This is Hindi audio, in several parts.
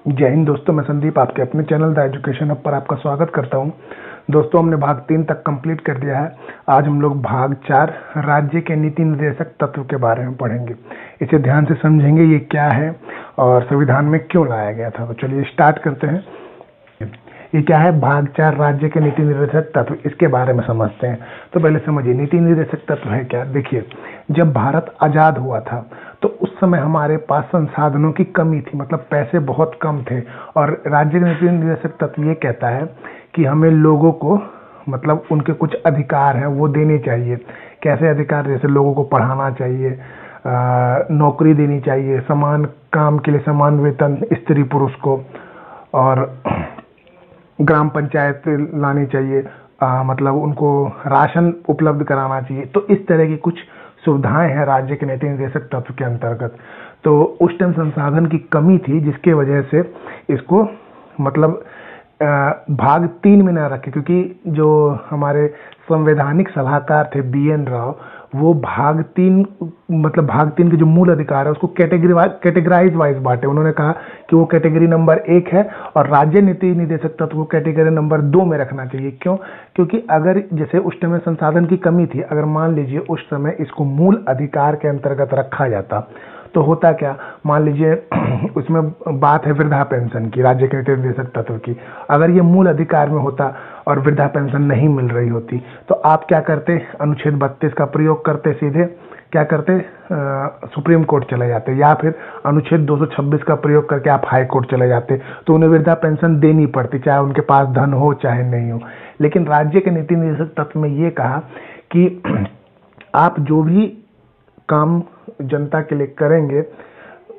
जय हिंद दोस्तों, मैं संदीप आपके अपने चैनल द एजुकेशन हब पर आपका स्वागत करता हूं। दोस्तों, हमने भाग 3 तक कंप्लीट कर दिया है। आज हम लोग भाग 4 राज्य के नीति निर्देशक तत्व के बारे में पढ़ेंगे। इसे ध्यान से समझेंगे ये क्या है और संविधान में क्यों लाया गया था। तो चलिए स्टार्ट करते हैं। ये क्या है? भाग 4 राज्य के नीति निर्देशक तत्व, इसके बारे में समझते हैं। तो पहले समझिए नीति निर्देशक तत्व है क्या। देखिए, जब भारत आजाद हुआ था तो उस समय हमारे पास संसाधनों की कमी थी, मतलब पैसे बहुत कम थे। और राज्य के नीति निर्देशक तत्व ये कहता है कि हमें लोगों को, मतलब उनके कुछ अधिकार हैं वो देने चाहिए। कैसे अधिकार? जैसे लोगों को पढ़ाना चाहिए, नौकरी देनी चाहिए, समान काम के लिए समान वेतन स्त्री पुरुष को, और ग्राम पंचायत लानी चाहिए, मतलब उनको राशन उपलब्ध कराना चाहिए। तो इस तरह की कुछ सुविधाएं हैं राज्य के नीति निर्देशक तत्व के अंतर्गत। तो उस टाइम संसाधन की कमी थी, जिसके वजह से इसको मतलब भाग 3 में ना रखे, क्योंकि जो हमारे संवैधानिक सलाहकार थे BN राव, वो भाग 3 मतलब भाग 3 के जो मूल अधिकार है उसको कैटेगराइज वाइज बांटे। उन्होंने कहा कि वो कैटेगरी नंबर 1 है और राज्य नीति निर्देशक तत्व को कैटेगरी नंबर 2 में रखना चाहिए। क्यों? क्योंकि अगर जैसे उस समय संसाधन की कमी थी, अगर मान लीजिए उस समय इसको मूल अधिकार के अंतर्गत रखा जाता तो होता क्या, मान लीजिए उसमें बात है वृद्धा पेंशन की, राज्य के नीति निर्देशक तत्व की। अगर ये मूल अधिकार में होता और वृद्धा पेंशन नहीं मिल रही होती तो आप क्या करते? अनुच्छेद 32 का प्रयोग करते, सीधे क्या करते? सुप्रीम कोर्ट चले जाते, या फिर अनुच्छेद 226 का प्रयोग करके आप हाई कोर्ट चले जाते। तो उन्हें वृद्धा पेंशन देनी पड़ती, चाहे उनके पास धन हो चाहे नहीं हो। लेकिन राज्य के नीति निर्देशक तत्व में ये कहा कि आप जो भी काम जनता के लिए करेंगे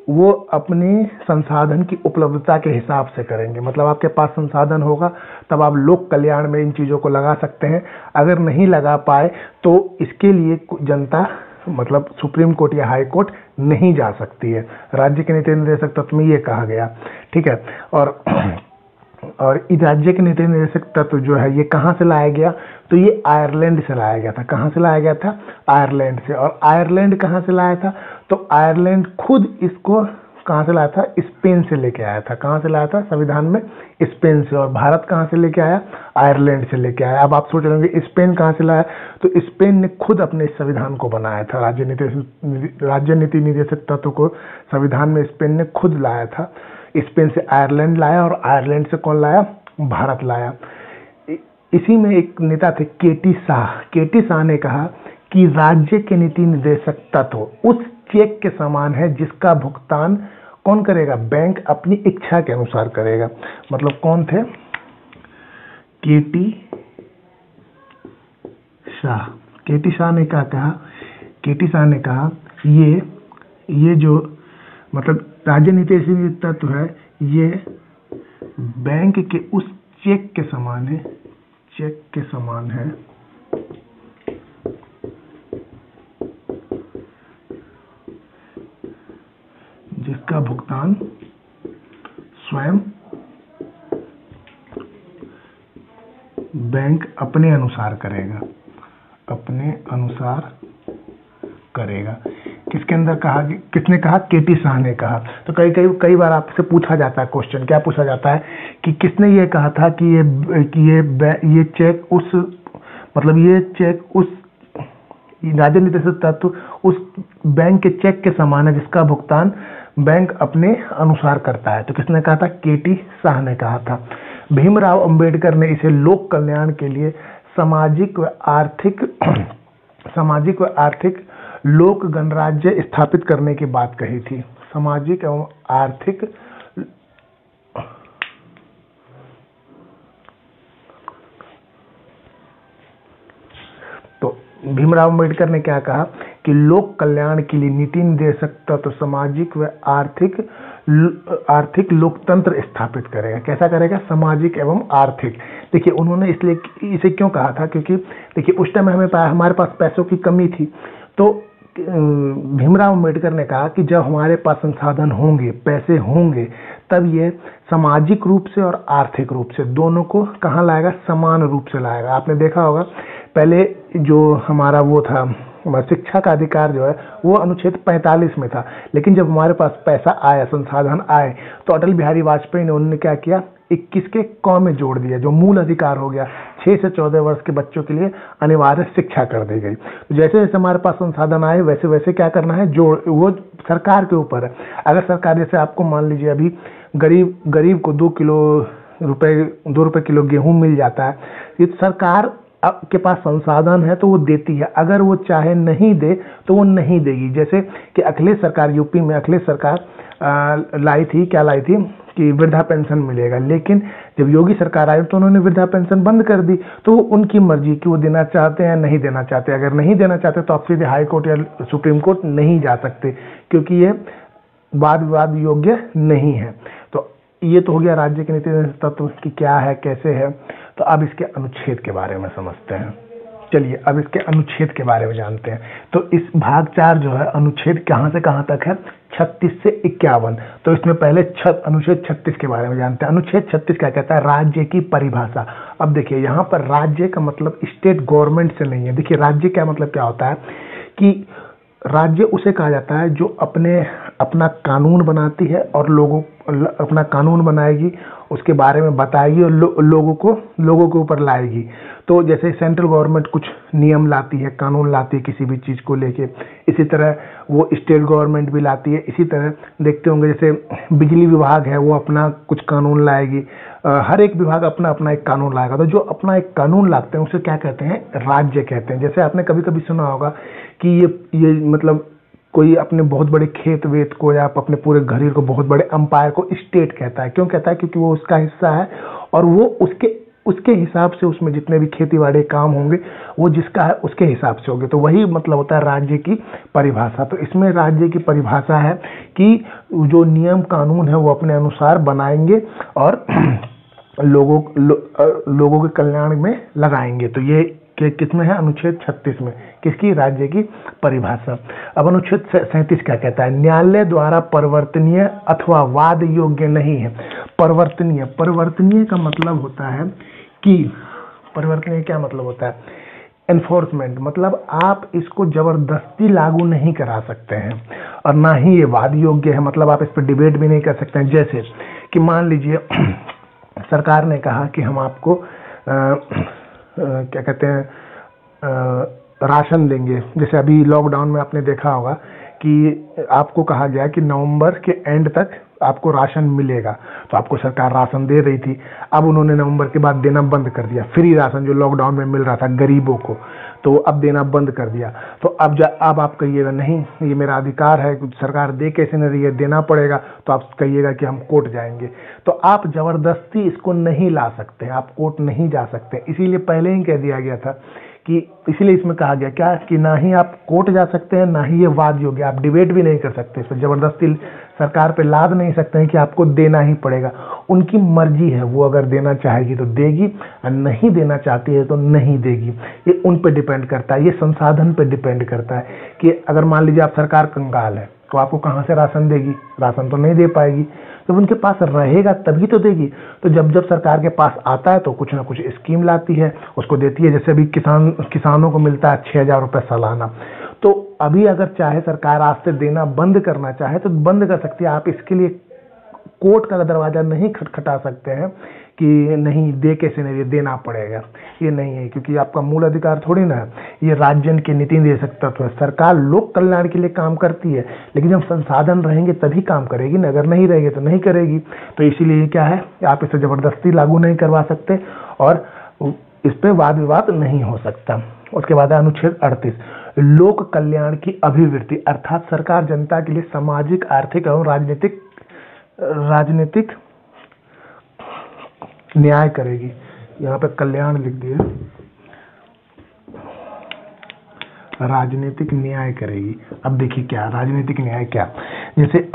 वो अपनी संसाधन की उपलब्धता के हिसाब से करेंगे। मतलब आपके पास संसाधन होगा तब आप लोक कल्याण में इन चीज़ों को लगा सकते हैं। अगर नहीं लगा पाए तो इसके लिए जनता, मतलब सुप्रीम कोर्ट या हाई कोर्ट नहीं जा सकती है। राज्य के नीति निर्देशक तत्व में ये कहा गया, ठीक है। और इस राज्य के नीति निर्देशक तत्व जो है ये कहाँ से लाया गया? तो ये आयरलैंड से लाया गया था। कहाँ से लाया गया था? आयरलैंड से। और आयरलैंड कहाँ से लाया था? तो आयरलैंड खुद इसको कहाँ से लाया था? स्पेन से लेके आया था। कहाँ से लाया था? संविधान में स्पेन से। और भारत कहाँ से लेके आया? आयरलैंड से लेके आया। अब आप सोच रहे होंगे स्पेन कहाँ से लाया? तो स्पेन ने खुद अपने संविधान को बनाया था। राज्य नीति निर्देशक तत्व को संविधान में स्पेन ने खुद लाया था। स्पेन से आयरलैंड लाया और आयरलैंड से कौन लाया? भारत लाया। इसी में एक नेता थे KT शाह। KT शाह ने कहा कि राज्य के नीति निर्देशक तत्व उस चेक के समान है जिसका भुगतान कौन करेगा? बैंक अपनी इच्छा के अनुसार करेगा। मतलब कौन थे? KT शाह। KT शाह ने क्या कहा? KT शाह ने कहा ये जो मतलब राज्य नीति तत्व है ये बैंक के उस चेक के समान है, चेक के समान है जिसका भुगतान स्वयं बैंक अपने अनुसार करेगा, अपने अनुसार करेगा। किसके अंदर कहा? किसने कहा? KT शाह ने कहा। तो कई बार आपसे पूछा जाता है क्वेश्चन, क्या पूछा जाता है कि किसने ये कहा था कि ये चेक उस, मतलब ये चेक उस राज्य निर्देशक तत्व उस बैंक के चेक के समान है जिसका भुगतान बैंक अपने अनुसार करता है। तो किसने कहा था? KT शाह ने कहा था। भीमराव अंबेडकर ने इसे लोक कल्याण के लिए सामाजिक व आर्थिक लोक गणराज्य स्थापित करने की बात कही थी। सामाजिक एवं आर्थिक तो भीमराव अंबेडकर ने क्या कहा कि लोक कल्याण के लिए नीति निर्देशक तत्व सामाजिक व आर्थिक लोकतंत्र स्थापित करेगा। कैसा करेगा? सामाजिक एवं आर्थिक। देखिए, उन्होंने इसलिए इसे क्यों कहा था? क्योंकि देखिए उस टाइम हमारे पास पैसों की कमी थी। तो भीमराव अंबेडकर ने कहा कि जब हमारे पास संसाधन होंगे, पैसे होंगे, तब ये सामाजिक रूप से और आर्थिक रूप से दोनों को कहाँ लाएगा? समान रूप से लाएगा। आपने देखा होगा पहले जो हमारा वो था शिक्षा का अधिकार जो है वो अनुच्छेद 45 में था। लेकिन जब हमारे पास पैसा आया, संसाधन आए, तो अटल बिहारी वाजपेयी ने उन्होंने क्या किया, 21 के क में जोड़ दिया, जो मूल अधिकार हो गया। 6 से 14 वर्ष के बच्चों के लिए अनिवार्य शिक्षा कर दी गई। तो जैसे जैसे हमारे पास संसाधन आए वैसे वैसे क्या करना है, जोड़, वो सरकार के ऊपर है। अगर सरकार, जैसे आपको मान लीजिए अभी गरीब को 2 रुपए किलो गेहूं मिल जाता है, ये सरकार के पास संसाधन है तो वो देती है। अगर वो चाहे नहीं दे तो वो नहीं देगी। जैसे कि अखिलेश सरकार, यूपी में अखिलेश सरकार लाई थी कि वृद्धा पेंशन मिलेगा, लेकिन जब योगी सरकार आई तो उन्होंने वृद्धा पेंशन बंद कर दी। तो उनकी मर्जी कि वो देना चाहते हैं नहीं देना चाहते। अगर नहीं देना चाहते तो आप सीधे हाई कोर्ट या सुप्रीम कोर्ट नहीं जा सकते, क्योंकि ये वाद विवाद योग्य नहीं है। तो ये तो हो गया राज्य के नीति तत्व की क्या है, कैसे है। तो अब इसके अनुच्छेद के बारे में समझते हैं। चलिए अब इसके अनुच्छेद के बारे में जानते हैं। तो इस भाग 4 जो है, अनुच्छेद कहाँ से कहाँ तक है, 36 से 51। तो इसमें पहले अनुच्छेद 36 के बारे में जानते हैं। अनुच्छेद 36 क्या कहता है, राज्य की परिभाषा। अब देखिए यहाँ पर राज्य का मतलब स्टेट गवर्नमेंट से नहीं है। देखिए राज्य क्या मतलब क्या होता है कि राज्य उसे कहा जाता है जो अपना कानून बनाती है और अपना कानून बनाएगी, उसके बारे में बताएगी और लोगों के ऊपर लाएगी। तो जैसे सेंट्रल गवर्नमेंट कुछ नियम लाती है, कानून लाती है किसी भी चीज़ को लेके, इसी तरह वो स्टेट गवर्नमेंट भी लाती है। इसी तरह देखते होंगे जैसे बिजली विभाग है, वो अपना कुछ कानून लाएगी। हर एक विभाग अपना अपना एक कानून लाएगा। तो जो अपना एक कानून लाते हैं उसे क्या कहते हैं, राज्य कहते हैं। जैसे आपने कभी कभी सुना होगा कि ये मतलब कोई अपने बहुत बड़े खेत वेत को या अपने पूरे घर को, बहुत बड़े अंपायर को स्टेट कहता है। क्यों कहता है, क्योंकि वो उसका हिस्सा है और वो उसके हिसाब से उसमें जितने भी खेती बाड़ी काम होंगे वो जिसका है उसके हिसाब से होंगे। तो वही मतलब होता है राज्य की परिभाषा। तो इसमें राज्य की परिभाषा है कि जो नियम कानून है वो अपने अनुसार बनाएंगे और लोगों के कल्याण में लगाएंगे। तो ये किसमें है, अनुच्छेद 36 में, किसकी, राज्य की परिभाषा। अब अनुच्छेद 37 क्या कहता है, न्यायालय द्वारा परिवर्तनीय अथवा वाद योग्य नहीं है। परिवर्तनीय का मतलब होता है कि, परिवर्तनीय क्या मतलब होता है, एनफोर्समेंट, मतलब आप इसको जबरदस्ती लागू नहीं करा सकते हैं और ना ही ये वाद योग्य है, मतलब आप इस पर डिबेट भी नहीं कर सकते हैं। जैसे कि मान लीजिए सरकार ने कहा कि हम आपको क्या कहते हैं, राशन देंगे। जैसे अभी लॉकडाउन में आपने देखा होगा कि आपको कहा गया कि नवंबर के एंड तक आपको राशन मिलेगा, तो आपको सरकार राशन दे रही थी। अब उन्होंने नवंबर के बाद देना बंद कर दिया, फ्री राशन जो लॉकडाउन में मिल रहा था गरीबों को, तो अब देना बंद कर दिया। तो अब आप कहिएगा नहीं ये मेरा अधिकार है, सरकार दे कैसे नहीं रही है, देना पड़ेगा। तो आप कहिएगा कि हम कोर्ट जाएंगे। तो आप जबरदस्ती इसको नहीं ला सकते, आप कोर्ट नहीं जा सकते। इसीलिए पहले ही कह दिया गया था कि, इसीलिए इसमें कहा गया क्या कि ना ही आप कोर्ट जा सकते हैं, ना ही ये वाद योग्य, आप डिबेट भी नहीं कर सकते, तो जबरदस्ती सरकार पे लाद नहीं सकते हैं कि आपको देना ही पड़ेगा। उनकी मर्जी है, वो अगर देना चाहेगी तो देगी और नहीं देना चाहती है तो नहीं देगी। ये उन पे डिपेंड करता है, ये संसाधन पे डिपेंड करता है कि अगर मान लीजिए आप सरकार कंगाल है तो आपको कहाँ से राशन देगी, राशन तो नहीं दे पाएगी। जब उनके पास रहेगा तभी तो देगी। तो जब सरकार के पास आता है तो कुछ ना कुछ स्कीम लाती है, उसको देती है। जैसे अभी किसानों को मिलता है 6,000 रुपये सालाना। तो अभी अगर चाहे सरकार आज से देना बंद करना चाहे तो बंद कर सकती है। आप इसके लिए कोर्ट का दरवाजा नहीं खटखटा सकते हैं कि नहीं दे कैसे नहीं, देना पड़ेगा, ये नहीं है, क्योंकि आपका मूल अधिकार थोड़ी ना है। ये राज्य के नीति निर्देशक तत्व है। सरकार लोक कल्याण के लिए काम करती है, लेकिन जब संसाधन रहेंगे तभी काम करेगी ना, अगर नहीं रहेंगे तो नहीं करेगी। तो इसीलिए क्या है, आप इसे जबरदस्ती लागू नहीं करवा सकते और इस पर वाद विवाद नहीं हो सकता। उसके बाद अनुच्छेद 38, लोक कल्याण की अभिवृत्ति, अर्थात सरकार जनता के लिए सामाजिक, आर्थिक एवं राजनीतिक न्याय करेगी। यहाँ पे कल्याण लिख दिया, राजनीतिक न्याय करेगी। अब देखिए क्या राजनीतिक न्याय क्या, जैसे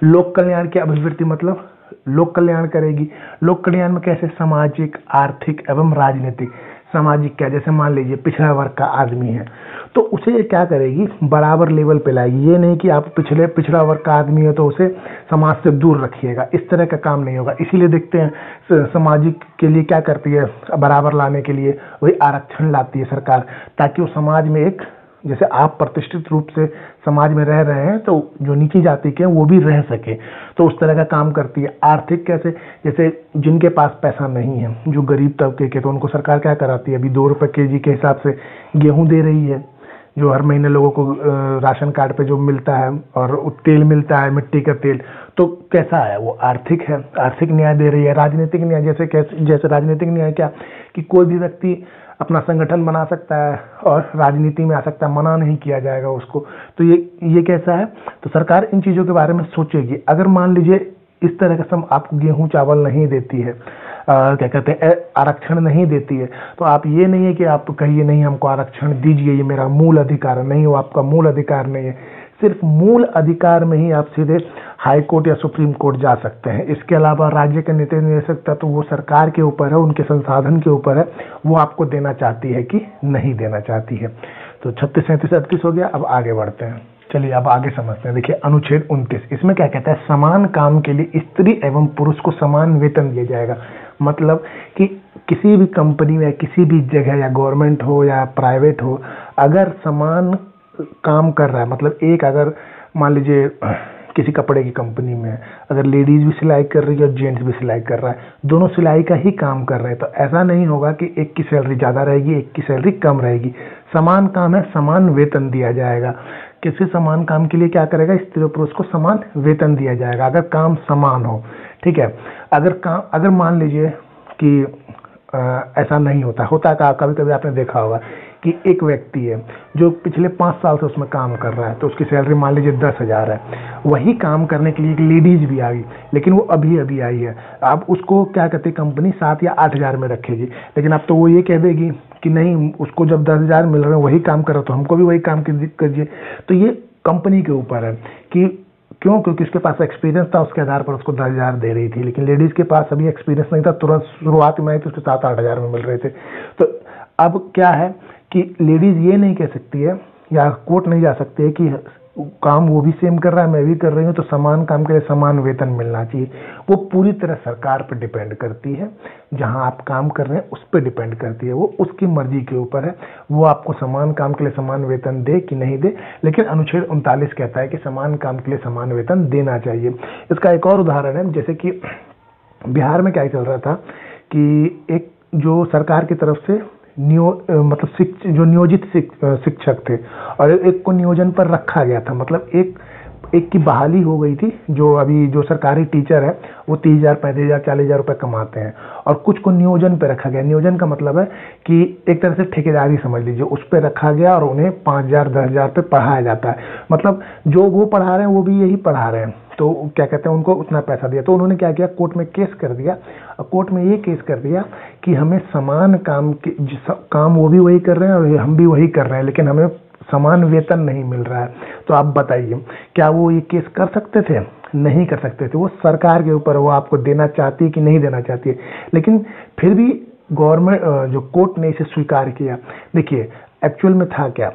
लोक कल्याण की अभिवृत्ति मतलब लोक कल्याण करेगी। लोक कल्याण में कैसे, सामाजिक, आर्थिक एवं राजनीतिक। सामाजिक क्या, जैसे मान लीजिए पिछड़ा वर्ग का आदमी है तो उसे क्या करेगी, बराबर लेवल पे लाएगी। ये नहीं कि आप पिछड़ा वर्ग का आदमी है तो उसे समाज से दूर रखिएगा, इस तरह का काम नहीं होगा। इसीलिए देखते हैं सामाजिक के लिए क्या करती है, बराबर लाने के लिए वही आरक्षण लाती है सरकार, ताकि वो समाज में एक जैसे आप प्रतिष्ठित रूप से समाज में रह रहे हैं तो जो नीची जाति के हैं वो भी रह सके, तो उस तरह का काम करती है। आर्थिक कैसे, जैसे जिनके पास पैसा नहीं है, जो गरीब तबके के, तो उनको सरकार क्या कराती है, अभी 2 रुपये केजी के हिसाब से गेहूं दे रही है, जो हर महीने लोगों को राशन कार्ड पे जो मिलता है, और तेल मिलता है, मिट्टी का तेल। तो कैसा है वो, आर्थिक है, आर्थिक न्याय दे रही है। राजनीतिक न्याय जैसे राजनीतिक न्याय क्या, कि कोई भी व्यक्ति अपना संगठन बना सकता है और राजनीति में आ सकता है, मना नहीं किया जाएगा उसको। तो ये कैसा है, तो सरकार इन चीज़ों के बारे में सोचेगी। अगर मान लीजिए इस तरह का सम आपको गेहूं चावल नहीं देती है, क्या कहते हैं, आरक्षण नहीं देती है, तो आप ये नहीं है कि आप कहिए नहीं हमको आरक्षण दीजिए, ये मेरा मूल अधिकार है। नहीं, वो आपका मूल अधिकार नहीं है। सिर्फ मूल अधिकार में ही आप सीधे हाई कोर्ट या सुप्रीम कोर्ट जा सकते हैं। इसके अलावा राज्य के नीति निर्देशक तो वो सरकार के ऊपर है, उनके संसाधन के ऊपर है, वो आपको देना चाहती है कि नहीं देना चाहती है। तो 36, 37, 38 हो गया। अब आगे बढ़ते हैं, चलिए अब आगे समझते हैं। देखिए अनुच्छेद 29, इसमें क्या कहता है, समान काम के लिए स्त्री एवं पुरुष को समान वेतन दिया जाएगा। मतलब कि किसी भी कंपनी में, किसी भी जगह, या गवर्नमेंट हो या प्राइवेट हो, अगर समान काम कर रहा है, मतलब एक अगर मान लीजिए किसी कपड़े की कंपनी में अगर लेडीज भी सिलाई कर रही है और जेंट्स भी सिलाई कर रहा है, दोनों सिलाई का ही काम कर रहे हैं, तो ऐसा नहीं होगा कि एक की सैलरी ज़्यादा रहेगी, एक की सैलरी कम रहेगी। समान काम है, समान वेतन दिया जाएगा। किसी समान काम के लिए क्या करेगा, स्त्री और पुरुष को समान वेतन दिया जाएगा अगर काम समान हो। ठीक है, अगर मान लीजिए कि ऐसा नहीं होता का कभी कभी आपने देखा होगा कि एक व्यक्ति है जो पिछले 5 साल से उसमें काम कर रहा है, तो उसकी सैलरी मान लीजिए 10,000 है। वही काम करने के लिए एक लेडीज भी आ गई, लेकिन वो अभी अभी आई है। अब उसको क्या कहते हैं, कंपनी 7 या 8,000 में रखेगी, लेकिन अब तो वो ये कह देगी कि नहीं, उसको जब 10,000 मिल रहे हैं वही काम कर रहा, तो हमको भी वही काम कीजिए। तो ये कंपनी के ऊपर है कि क्यों, क्योंकि उसके पास एक्सपीरियंस था, उसके आधार पर उसको 10,000 दे रही थी। लेकिन लेडीज के पास अभी एक्सपीरियंस नहीं था, तुरंत शुरुआत में आई तो उसको 7-8 हज़ार में मिल रहे थे। तो अब क्या है कि लेडीज ये नहीं कह सकती है, या कोर्ट नहीं जा सकती है कि काम वो भी सेम कर रहा है, मैं भी कर रही हूँ, तो समान काम के लिए समान वेतन मिलना चाहिए। वो पूरी तरह सरकार पर डिपेंड करती है, जहाँ आप काम कर रहे हैं उस पर डिपेंड करती है, वो उसकी मर्जी के ऊपर है, वो आपको समान काम के लिए समान वेतन दे कि नहीं दे। लेकिन अनुच्छेद 39 कहता है कि समान काम के लिए समान वेतन देना चाहिए। इसका एक और उदाहरण है, जैसे कि बिहार में क्या चल रहा था कि एक जो सरकार की तरफ से मतलब जो नियोजित शिक्षक थे, और एक को नियोजन पर रखा गया था। मतलब एक की बहाली हो गई थी, जो अभी जो सरकारी टीचर है वो 30,000, 35,000, 40,000 रुपये कमाते हैं, और कुछ को नियोजन पे रखा गया। नियोजन का मतलब है कि एक तरह से ठेकेदारी समझ लीजिए, उस पर रखा गया और उन्हें 5,000, 10,000 पे पढ़ाया जाता है। मतलब जो वो पढ़ा रहे हैं वो भी यही पढ़ा रहे हैं, तो क्या कहते हैं, उनको उतना पैसा दिया। तो उन्होंने क्या किया, कोर्ट में केस कर दिया, और कोर्ट में ये केस कर दिया कि हमें समान काम वो भी वही कर रहे हैं और हम भी वही कर रहे हैं, लेकिन हमें समान वेतन नहीं मिल रहा है। तो आप बताइए, क्या वो ये केस कर सकते थे? नहीं कर सकते थे। वो सरकार के ऊपर, वो आपको देना चाहती है कि नहीं देना चाहती है। लेकिन फिर भी गवर्नमेंट, जो कोर्ट ने इसे स्वीकार किया। देखिए एक्चुअल में था क्या,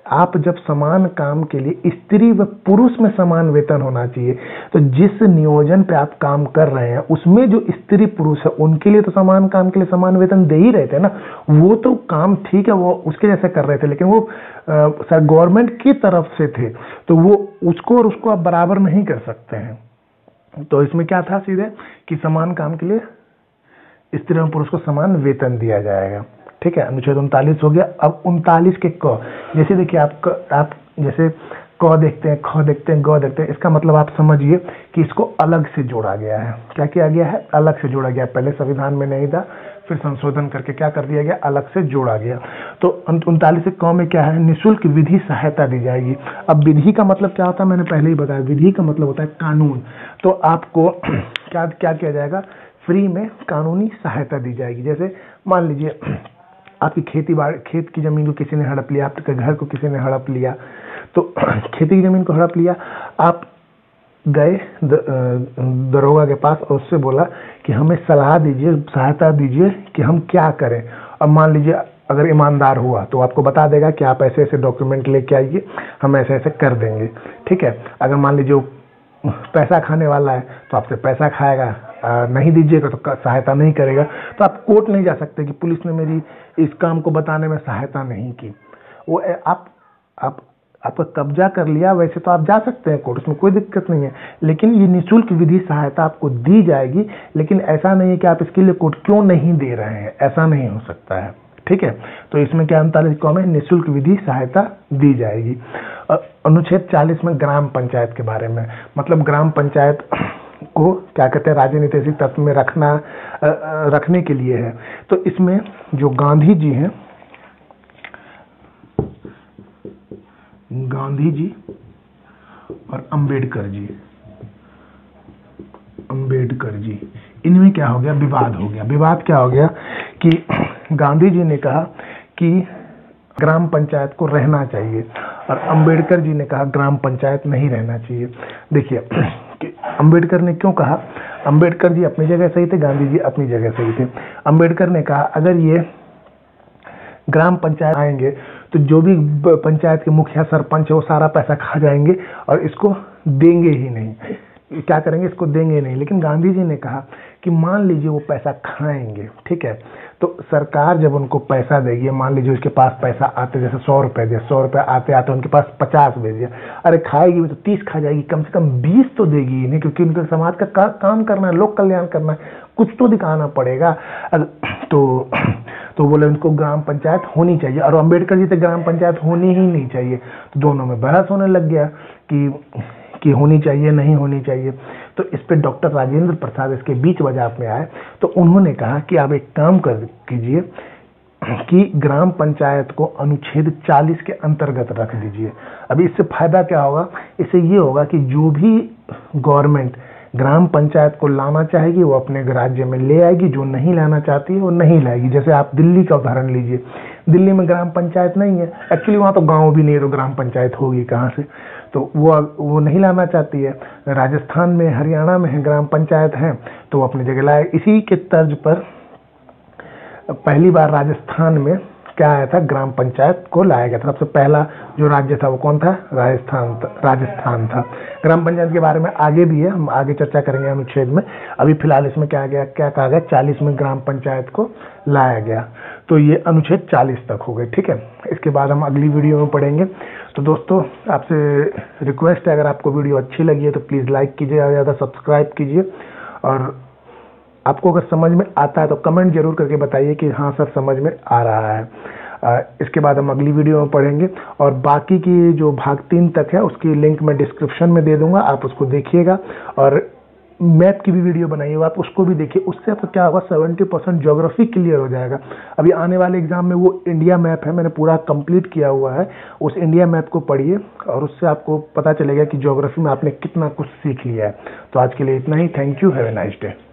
आप जब समान काम के लिए स्त्री व पुरुष में समान वेतन होना चाहिए, तो जिस नियोजन पे आप काम कर रहे हैं उसमें जो स्त्री पुरुष है उनके लिए तो समान काम के लिए समान वेतन दे ही रहे थे ना। वो तो काम ठीक है, वो उसके जैसे कर रहे थे, लेकिन वो सर गवर्नमेंट की तरफ से थे, तो वो उसको और उसको आप बराबर नहीं कर सकते हैं। तो इसमें क्या था सीधे कि समान काम के लिए स्त्री और पुरुष को समान वेतन दिया जाएगा। ठीक है, अनुच्छेद 39 हो गया। अब 39 के क, जैसे देखिए आप जैसे क देखते हैं, ख देखते हैं, ग देखते हैं, इसका मतलब आप समझिए कि इसको अलग से जोड़ा गया है। क्या किया गया है? अलग से जोड़ा गया। पहले संविधान में नहीं था, फिर संशोधन करके क्या कर दिया गया, अलग से जोड़ा गया। तो 39 के क में क्या है, निःशुल्क विधि सहायता दी जाएगी। अब विधि का मतलब क्या होता है, मैंने पहले ही बताया, विधि का मतलब होता है कानून। तो आपको क्या किया जाएगा, फ्री में कानूनी सहायता दी जाएगी। जैसे मान लीजिए आपकी खेत की जमीन को किसी ने हड़प लिया, आपके घर को किसी ने हड़प लिया, तो खेती की जमीन को हड़प लिया, आप गए दरोगा के पास और उससे बोला कि हमें सलाह दीजिए, सहायता दीजिए कि हम क्या करें। अब मान लीजिए अगर ईमानदार हुआ तो आपको बता देगा कि आप ऐसे ऐसे डॉक्यूमेंट लेके आइए, हम ऐसे ऐसे कर देंगे। ठीक है, अगर मान लीजिए पैसा खाने वाला है तो आपसे पैसा खाएगा, नहीं दीजिएगा तो सहायता नहीं करेगा। तो आप कोर्ट नहीं जा सकते कि पुलिस ने मेरी इस काम को बताने में सहायता नहीं की। वो आप आपका कब्जा कर लिया, वैसे तो आप जा सकते हैं कोर्ट, उसमें कोई दिक्कत नहीं है, लेकिन ये निःशुल्क विधि सहायता आपको दी जाएगी। लेकिन ऐसा नहीं है कि आप इसके लिए कोर्ट क्यों नहीं दे रहे हैं, ऐसा नहीं हो सकता है, ठीक है। तो इसमें क्या 39 में निःशुल्क विधि सहायता दी जाएगी। अनुच्छेद 40 में ग्राम पंचायत के बारे में, मतलब ग्राम पंचायत को क्या कहते हैं, राजनीतिक तत्व में रखने के लिए है। तो इसमें जो गांधी जी हैं, गांधी जी और अंबेडकर जी, इनमें क्या हो गया, विवाद हो गया। विवाद क्या हो गया कि गांधी जी ने कहा कि ग्राम पंचायत को रहना चाहिए और अंबेडकर जी ने कहा ग्राम पंचायत नहीं रहना चाहिए। देखिए कि अंबेडकर ने क्यों कहा, अंबेडकर जी अपनी जगह सही थे, गांधी जी अपनी जगह सही थे। अंबेडकर ने कहा अगर ये ग्राम पंचायत आएंगे तो जो भी पंचायत के मुखिया सरपंच है वो सारा पैसा खा जाएंगे और इसको देंगे ही नहीं, क्या करेंगे, इसको देंगे नहीं। लेकिन गांधी जी ने कहा कि मान लीजिए वो पैसा खाएंगे, ठीक है, तो सरकार जब उनको पैसा देगी, मान लीजिए उसके पास पैसा आते जैसे 100 रुपए दिया, 100 रुपए आते आते उनके पास 50 भेज दिया, अरे खाएगी तो 30 खा जाएगी, कम से कम 20 तो देगी नहीं, क्योंकि उनके समाज का काम करना है, लोक कल्याण करना है, कुछ तो दिखाना पड़ेगा। तो बोले उनको ग्राम पंचायत होनी चाहिए और अंबेडकर जी तो ग्राम पंचायत होनी ही नहीं चाहिए। तो दोनों में बहस होने लग गया कि होनी चाहिए नहीं होनी चाहिए। तो इस पे डॉक्टर राजेंद्र प्रसाद इसके बीच बाजार में आए, तो उन्होंने कहा कि आप एक काम कर कीजिए कि ग्राम पंचायत को अनुच्छेद 40 के अंतर्गत रख दीजिए। अभी इससे फायदा क्या होगा, इससे ये होगा कि जो भी गवर्नमेंट ग्राम पंचायत को लाना चाहेगी वो अपने राज्य में ले आएगी, जो नहीं लाना चाहती है वो नहीं लाएगी। जैसे आप दिल्ली का उदाहरण लीजिए, दिल्ली में ग्राम पंचायत नहीं है, एक्चुअली वहाँ तो गांव भी नहीं है, तो ग्राम पंचायत होगी कहाँ से, तो वो नहीं लाना चाहती है। राजस्थान में, हरियाणा में है ग्राम पंचायत है, तो वो अपनी जगह लाए। इसी के तर्ज पर पहली बार राजस्थान में क्या आया था, ग्राम पंचायत को लाया गया था। सबसे पहला जो राज्य था वो कौन था, राजस्थान था। ग्राम पंचायत के बारे में आगे भी है, हम आगे चर्चा करेंगे अनुच्छेद में। अभी फिलहाल इसमें क्या कहा गया, 40 में ग्राम पंचायत को लाया गया। तो ये अनुच्छेद 40 तक हो गए, ठीक है। इसके बाद हम अगली वीडियो में पढ़ेंगे। तो दोस्तों आपसे रिक्वेस्ट है, अगर आपको वीडियो अच्छी लगी है तो प्लीज़ लाइक कीजिए, ज़्यादा सब्सक्राइब कीजिए, और आपको अगर समझ में आता है तो कमेंट जरूर करके बताइए कि हाँ सर समझ में आ रहा है। इसके बाद हम अगली वीडियो में पढ़ेंगे और बाकी की जो भाग 3 तक है उसकी लिंक मैं डिस्क्रिप्शन में दे दूंगा, आप उसको देखिएगा। और मैप की भी वीडियो बनाई हुआ, आप उसको भी देखिए, उससे आपको क्या होगा 70% ज्योग्राफी क्लियर हो जाएगा। अभी आने वाले एग्जाम में वो इंडिया मैप है, मैंने पूरा कंप्लीट किया हुआ है, उस इंडिया मैप को पढ़िए और उससे आपको पता चलेगा कि ज्योग्राफी में आपने कितना कुछ सीख लिया है। तो आज के लिए इतना ही, thank you, have a nice day.